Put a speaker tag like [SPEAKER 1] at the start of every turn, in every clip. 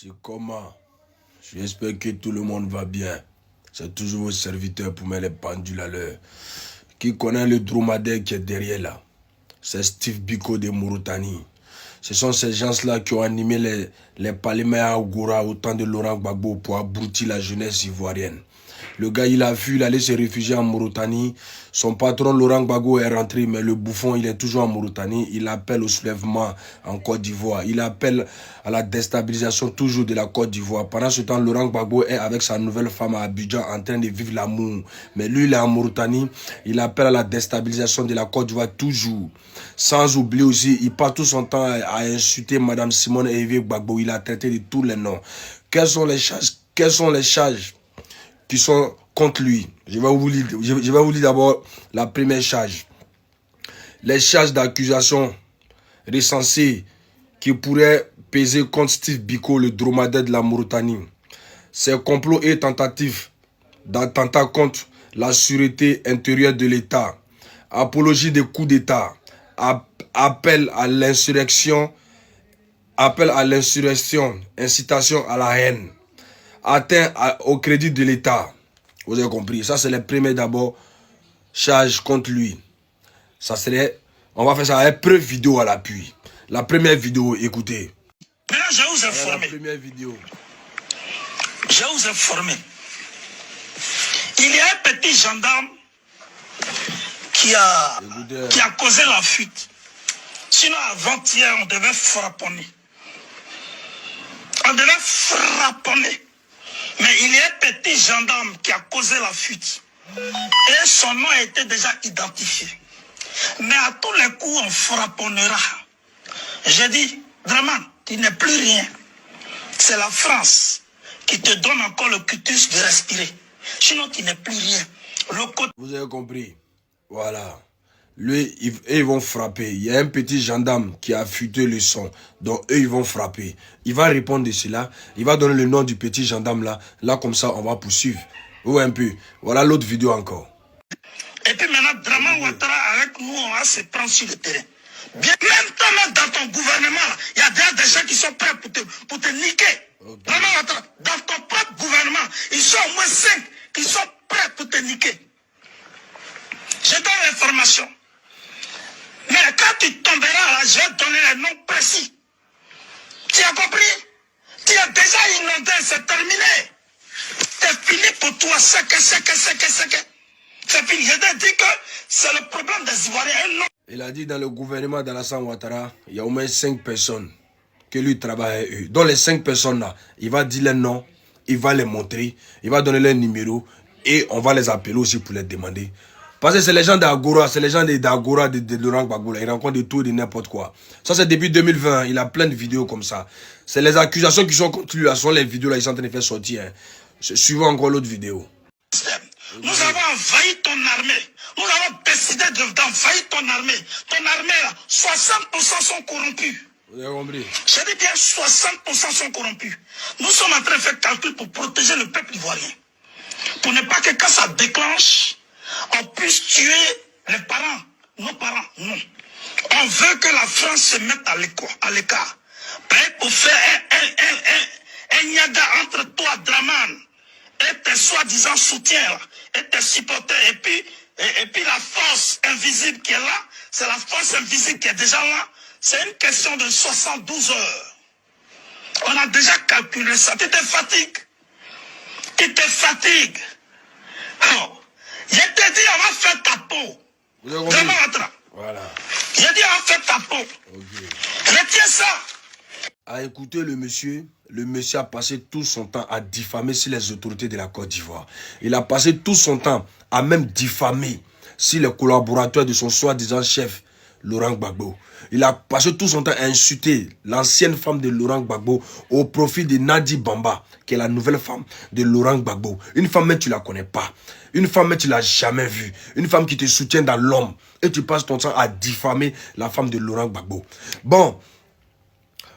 [SPEAKER 1] C'est comment? J'espère que tout le monde va bien. C'est toujours vos serviteurs pour mettre les pendules à l'heure. Qui connaît le dromadaire qui est derrière là? C'est Steve Biko de Mauritanie. Ce sont ces gens-là qui ont animé les Palémés à Ougoura au temps de Laurent Gbagbo pour abrutir la jeunesse ivoirienne. Le gars, il a fui, il allait se réfugier en Mauritanie. Son patron, Laurent Gbagbo, est rentré, mais le bouffon, il est toujours en Mauritanie. Il appelle au soulèvement en Côte d'Ivoire. Il appelle à la déstabilisation toujours de la Côte d'Ivoire. Pendant ce temps, Laurent Gbagbo est avec sa nouvelle femme à Abidjan en train de vivre l'amour. Mais lui, il est en Mauritanie. Il appelle à la déstabilisation de la Côte d'Ivoire toujours. Sans oublier aussi, il passe tout son temps à insulter Mme Simone Hervé Gbagbo. Il a traité de tous les noms. Quelles sont les charges qui sont contre lui? Je vais vous lire d'abord la première charge. Les charges d'accusation recensées qui pourraient peser contre Steve Biko, le dromadaire de la Mauritanie. C'est complot et tentative d'attentat contre la sûreté intérieure de l'État, apologie des coups d'État, appel à l'insurrection, incitation à la haine, atteint au crédit de l'État. Vous avez compris? Ça, c'est les premières d'abord charges contre lui. Ça serait... On va faire ça avec preuve vidéo à l'appui. La première vidéo, écoutez.
[SPEAKER 2] Maintenant, je vais vous informer.
[SPEAKER 1] La première vidéo.
[SPEAKER 2] Je vais vous informer. Il y a un petit gendarme qui a causé la fuite. Sinon, avant-hier, on devait frapponner. On devait frapponner. Mais il y a un petit gendarme qui a causé la fuite. Et son nom a été déjà identifié. Mais à tous les coups, on frapponnera. J'ai dit, Draman, tu n'es plus rien. C'est la France qui te donne encore le cutus de respirer. Sinon, tu n'es plus rien.
[SPEAKER 1] Vous avez compris? Voilà. Lui, ils vont frapper. Il y a un petit gendarme qui a affûté le son. Donc, eux, ils vont frapper. Il va répondre de cela. Il va donner le nom du petit gendarme là. Là, comme ça, on va poursuivre. Ou un peu. Voilà l'autre vidéo encore.
[SPEAKER 2] Et puis maintenant, Draman Ouattara, avec nous, on va se prendre sur le terrain. Bien, même toi, même dans ton gouvernement, il y a déjà des gens qui sont prêts pour te niquer. Okay. Draman Ouattara, dans ton propre gouvernement, ils sont au moins 5 qui sont prêts pour te niquer. Je donne l'information. Mais quand tu tomberas là, je vais te donner les noms précis. Tu as compris? Tu as déjà inondé, c'est terminé. C'est fini pour toi, c'est fini. Je te dis que c'est le problème des Ivoiriens.
[SPEAKER 1] Il a dit dans le gouvernement d'Alassane Ouattara, il y a au moins 5 personnes que lui travaille avec eux. Dans les 5 personnes là, il va dire les noms, il va les montrer, il va donner les numéros et on va les appeler aussi pour les demander. Parce que c'est les gens d'Agora, c'est les gens d'Agora, de Laurent Gbagbo. Ils rencontrent de tout et de n'importe quoi. Ça, c'est depuis 2020. Il a plein de vidéos comme ça. C'est les accusations qui sont contre lui. Ce sont les vidéos là, ils sont en train de faire sortir. Hein. Suivons encore l'autre vidéo.
[SPEAKER 2] Nous avons envahi ton armée. Nous avons décidé d'envahir ton armée. Ton armée, là, 60% sont corrompus.
[SPEAKER 1] Vous avez compris?
[SPEAKER 2] Je dis bien 60% sont corrompus. Nous sommes en train de faire calcul pour protéger le peuple ivoirien. Pour ne pas que quand ça déclenche, on puisse tuer les parents, nos parents, non. On veut que la France se mette à l'écart. Pour faire un niaga entre toi, Draman, et tes soi-disant soutiens, et tes supporters, et puis la force invisible qui est là, c'est la force invisible qui est déjà là. C'est une question de 72 heures. On a déjà calculé ça. Tu te fatigues. Tu te fatigues. Oh. Je t'ai dit, on va faire ta peau. Vraiment,
[SPEAKER 1] voilà.
[SPEAKER 2] J'ai dit, on va faire ta peau.
[SPEAKER 1] Okay.
[SPEAKER 2] Retiens ça.
[SPEAKER 1] À écouter le monsieur a passé tout son temps à diffamer sur les autorités de la Côte d'Ivoire. Il a passé tout son temps à même diffamer sur les collaborateurs de son soi-disant chef, Laurent Gbagbo. Il a passé tout son temps à insulter l'ancienne femme de Laurent Gbagbo au profit de Nadi Bamba, qui est la nouvelle femme de Laurent Gbagbo. Une femme, mais tu ne la connais pas. Une femme, mais tu ne l'as jamais vue. Une femme qui te soutient dans l'homme. Et tu passes ton temps à diffamer la femme de Laurent Gbagbo. Bon,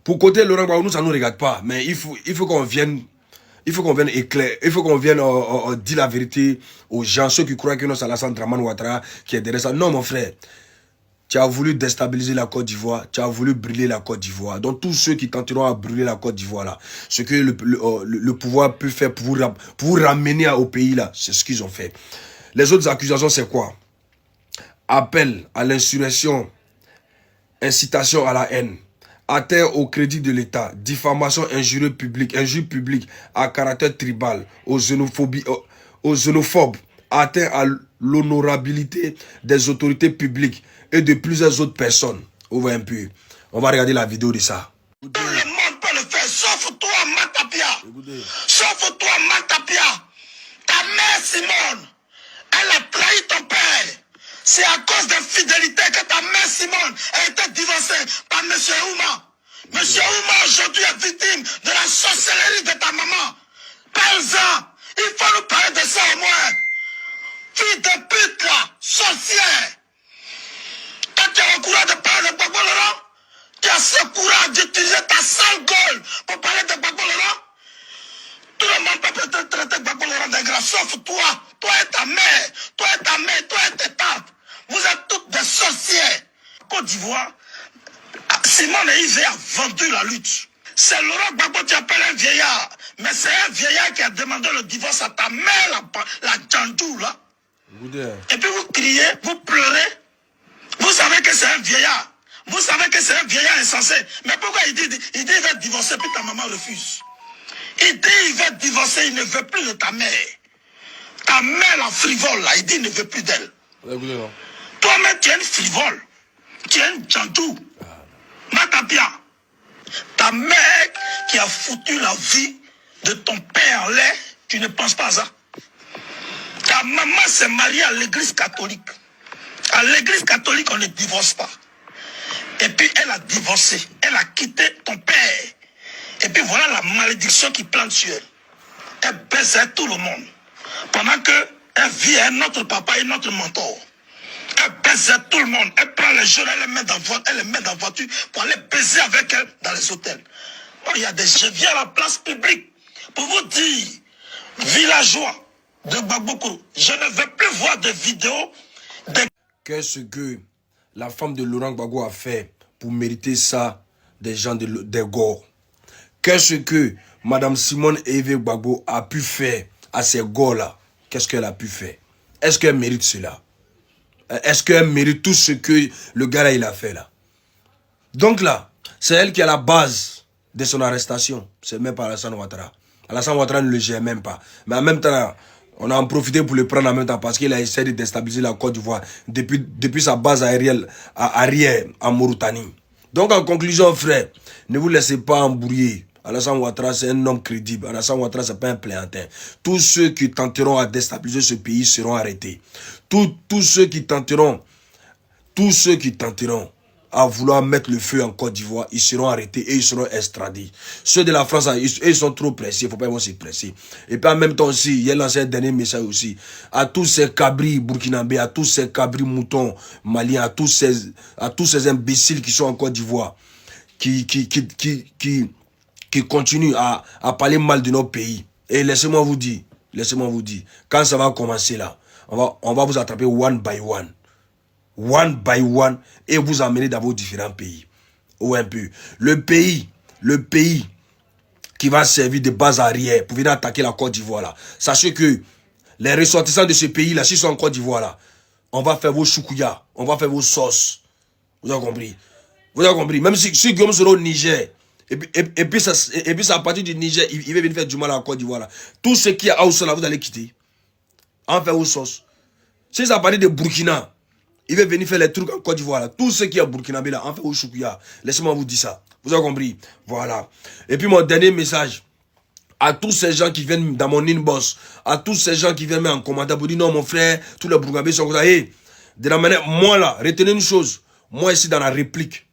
[SPEAKER 1] pour côté Laurent Gbagbo, nous, ça ne nous regarde pas. Mais il faut qu'on vienne... Il faut qu'on vienne éclairer, il faut qu'on vienne dire la vérité aux gens, ceux qui croient que c'est Alassane Draman Ouattara qui est derrière ça. Non, mon frère. tu as voulu déstabiliser la Côte d'Ivoire, tu as voulu brûler la Côte d'Ivoire. Donc tous ceux qui tenteront à brûler la Côte d'Ivoire là, ce que le pouvoir peut faire pour vous ramener au pays là, c'est ce qu'ils ont fait. Les autres accusations, c'est quoi? Appel à l'insurrection, incitation à la haine, atteinte au crédit de l'État, diffamation, injure publique à caractère tribal, aux xénophobes, atteinte à l'honorabilité des autorités publiques et de plusieurs autres personnes. On va un peu. On va regarder la vidéo de ça.
[SPEAKER 2] Tout le monde peut le faire, sauf toi, Matapia. Sauf toi, Matapia. Ta mère, Simone, elle a trahi ton père. C'est à cause d'infidélité que ta mère, Simone, a été divorcée par M. Ouma. M. Ouma, aujourd'hui, est victime de la sorcellerie de ta maman. Parle-en. Il faut nous parler de ça au moins. Fille de pute, là, sorcière. Quand tu as le courage de parler de Gbagbo Laurent, tu as ce courage d'utiliser ta sale gueule pour parler de Gbagbo Laurent. Tout le monde peut peut-être traiter Gbagbo Laurent d'ingrat, sauf toi. Toi et ta mère, toi et ta mère, toi et tes tantes. Vous êtes toutes des sorcières. Côte d'Ivoire, Simone et Yves a vendu la lutte. C'est Laurent Gbagbo qui appelle un vieillard. Mais c'est un vieillard qui a demandé le divorce à ta mère, la Djandou, là. Et puis vous criez, vous pleurez. Vous savez que c'est un vieillard. Vous savez que c'est un vieillard insensé. Mais pourquoi il dit il va divorcer, puis ta maman refuse? Il dit il va divorcer, il ne veut plus de ta mère. Ta mère, la frivole, là, il dit il ne veut plus d'elle. Toi-même, tu es une frivole. Tu es une Djandou. Matapia. Ta mère qui a foutu la vie de ton père en l'air, tu ne penses pas à ça. Ta maman s'est mariée à l'église catholique. À l'église catholique, on ne divorce pas. Et puis, elle a divorcé. Elle a quitté ton père. Et puis, voilà la malédiction qui plane sur elle. Elle baisait tout le monde. Pendant qu'elle vit à notre papa et notre mentor. Elle baisait tout le monde. Elle prend les jeunes, elle les met dans la voiture pour aller baiser avec elle dans les hôtels. Bon, il y a je viens à la place publique pour vous dire, villageois de Gbagbo, je ne veux plus voir de vidéos de...
[SPEAKER 1] Qu'est-ce que la femme de Laurent Gbagbo a fait pour mériter ça des gens des Gor? Qu'est-ce que Madame Simone Eve Gbagbo a pu faire à ces Gors-là? Qu'est-ce qu'elle a pu faire? Est-ce qu'elle mérite cela? Est-ce qu'elle mérite tout ce que le gars-là il a fait là? Donc là, c'est elle qui est à la base de son arrestation. C'est même pas Alassane Ouattara. Alassane Ouattara ne le gère même pas. Mais en même temps, on a en profité pour le prendre en même temps parce qu'il a essayé de déstabiliser la Côte d'Ivoire depuis sa base aérienne arrière en Mauritanie. Donc en conclusion, frère, ne vous laissez pas embrouiller. Alassane Ouattara, c'est un homme crédible. Alassane Ouattara, c'est pas un plaisantin. Tous ceux qui tenteront à déstabiliser ce pays seront arrêtés. Tous ceux qui tenteront à vouloir mettre le feu en Côte d'Ivoire, ils seront arrêtés et ils seront extradés. Ceux de la France, ils sont trop pressés, il ne faut pas ils vont se presser. Et puis en même temps aussi, il y a lancé un dernier message aussi à tous ces cabris burkinabés, à tous ces cabris moutons maliens, à tous ces imbéciles qui sont en Côte d'Ivoire, qui continuent à parler mal de notre pays. Et laissez-moi vous dire, quand ça va commencer là, on va vous attraper one by one, et vous emmener dans vos différents pays. Ou un peu. Le pays qui va servir de base arrière pour venir attaquer la Côte d'Ivoire là. Sachez que les ressortissants de ce pays là, s'ils sont en Côte d'Ivoire là, on va faire vos choukouya, on va faire vos sauces. Vous avez compris? Même si Guillaume sera au Niger, et puis ça à partir du Niger, il va venir faire du mal à la Côte d'Ivoire là. Tout ce qui est à Oussa là, vous allez quitter. On fait vos sauces. Si ça à partir de Burkina, il va venir faire les trucs en Côte d'Ivoire là. Tout ce qui est à Burkinabé là, on fait au choukouya. Laissez-moi vous dire ça. Vous avez compris? Voilà. Et puis mon dernier message à tous ces gens qui viennent dans mon inbox, à tous ces gens qui viennent en commentaire pour dire non mon frère, tous les Burkinabés sont comme ça. Hey, de la manière, moi là, retenez une chose. Moi ici dans la réplique,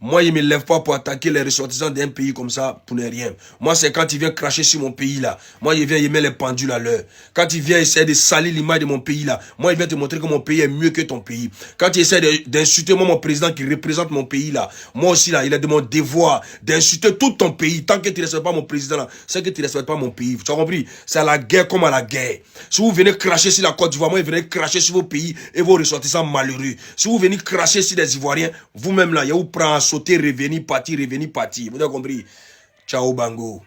[SPEAKER 1] Moi, je ne me lève pas pour attaquer les ressortissants d'un pays comme ça, pour ne rien. Moi, c'est quand il vient cracher sur mon pays, là. Moi, il vient y mettre les pendules à l'heure. Quand il vient essayer de salir l'image de mon pays, là. Moi, il vient te montrer que mon pays est mieux que ton pays. Quand il essaie d'insulter moi, mon président qui représente mon pays, là. Moi aussi, là, il est de mon devoir d'insulter tout ton pays. Tant que tu ne respectes pas mon président, là, c'est que tu ne respectes pas mon pays. Tu as compris? C'est à la guerre comme à la guerre. Si vous venez cracher sur la Côte d'Ivoire, moi, vous venez cracher sur vos pays et vos ressortissants malheureux. Si vous venez cracher sur les Ivoiriens, vous-même là, il vous prend à sauter, revenir, partir, revenir, partir. Vous avez compris? Ciao, Bango.